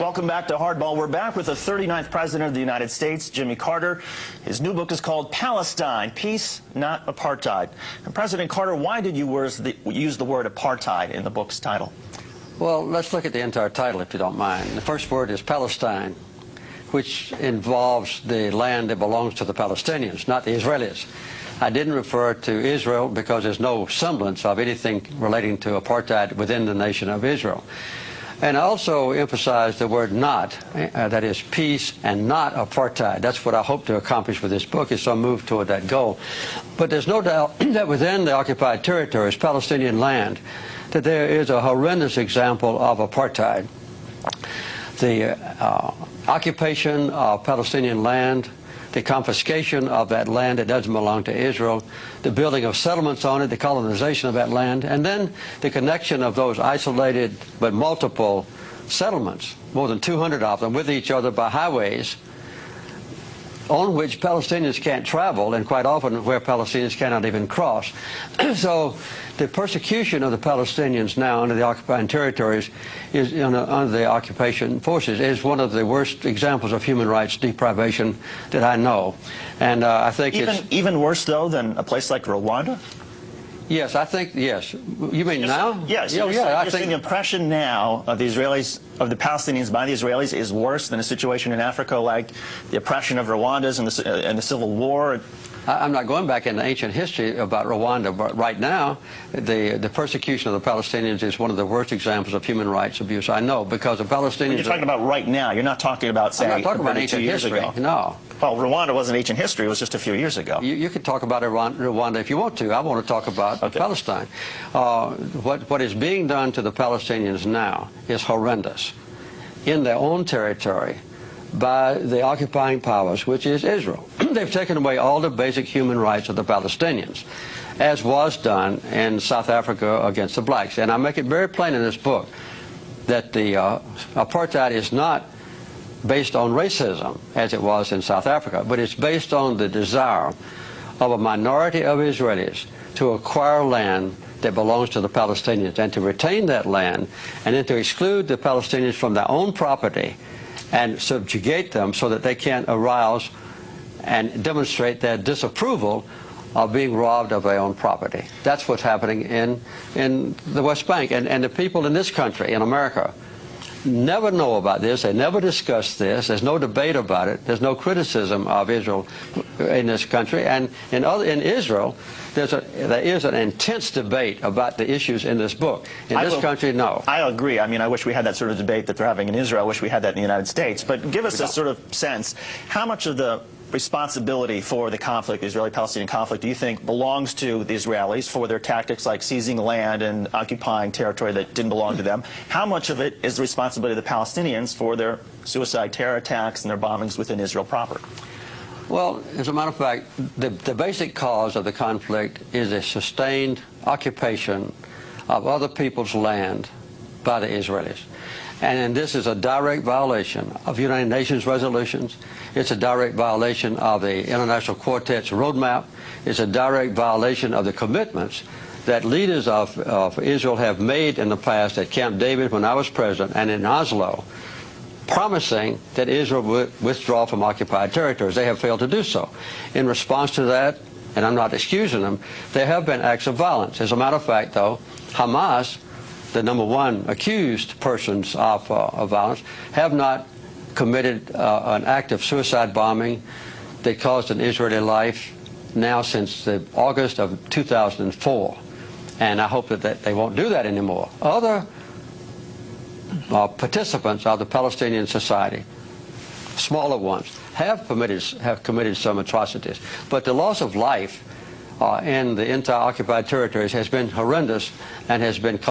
Welcome back to Hardball. We're back with the 39th President of the United States, Jimmy Carter. His new book is called Palestine, Peace, Not Apartheid. And President Carter, why did you use the word apartheid in the book's title? Well, let's look at the entire title, if you don't mind. The first word is Palestine, which involves the land that belongs to the Palestinians, not the Israelis. I didn't refer to Israel because there's no semblance of anything relating to apartheid within the nation of Israel. And I also emphasized the word not, that is peace and not apartheid. That's what I hope to accomplish with this book, is some move toward that goal. But there's no doubt that within the occupied territories, Palestinian land, that there is a horrendous example of apartheid. The occupation of Palestinian land, the confiscation of that land that doesn't belong to Israel, the building of settlements on it, the colonization of that land, and then the connection of those isolated but multiple settlements, more than 200 of them, with each other by highways on which Palestinians can't travel, and quite often where Palestinians cannot even cross. So the persecution of the Palestinians now under the occupied territories, under the occupation forces, is one of the worst examples of human rights deprivation that I know. And I think even worse, though, than a place like Rwanda? Yes, I think, yes. You mean now? Yes. Oh, yeah, I think the impression now of the Israelis, of the Palestinians by the Israelis, is worse than a situation in Africa like the oppression of Rwandans and the Civil War. I'm not going back into ancient history about Rwanda, but right now, the persecution of the Palestinians is one of the worst examples of human rights abuse I know, because the Palestinians... When you're talking about right now, you're not talking about, say, I'm not talking about ancient history, no. Well, Rwanda wasn't ancient history, it was just a few years ago. You can talk about Rwanda if you want to. I want to talk about Palestine. What is being done to the Palestinians now is horrendous in their own territory by the occupying powers, which is Israel. They've taken away all the basic human rights of the Palestinians, as was done in South Africa against the blacks. And I make it very plain in this book that the apartheid is not based on racism, as it was in South Africa, but it's based on the desire of a minority of Israelis to acquire land that belongs to the Palestinians and to retain that land, and then to exclude the Palestinians from their own property and subjugate them so that they can't arouse and demonstrate their disapproval of being robbed of their own property. That's what's happening in the West Bank. And the people in this country, in America, never know about this. They never discuss this. There's no debate about it. There's no criticism of Israel in this country. And in Israel, there is an intense debate about the issues in this book. In this country, no. I agree. I mean, I wish we had that sort of debate that they're having in Israel. I wish we had that in the United States. But give us a sort of sense, how much of the responsibility for the conflict, the Israeli-Palestinian conflict, do you think belongs to the Israelis for their tactics like seizing land and occupying territory that didn't belong to them? How much of it is the responsibility of the Palestinians for their suicide terror attacks and their bombings within Israel proper? Well, as a matter of fact, the basic cause of the conflict is a sustained occupation of other people's land by the Israelis. And this is a direct violation of United Nations resolutions. It's a direct violation of the International Quartet's roadmap. It's a direct violation of the commitments that leaders of Israel have made in the past at Camp David when I was president and in Oslo, promising that Israel would withdraw from occupied territories. They have failed to do so. In response to that, and I'm not excusing them, there have been acts of violence. As a matter of fact, though, Hamas, the #1 accused persons of violence, have not committed an act of suicide bombing that caused an Israeli life now since August of 2004. And I hope that they won't do that anymore. Other participants of the Palestinian society, smaller ones, have committed some atrocities. But the loss of life in the entire occupied territories has been horrendous and has been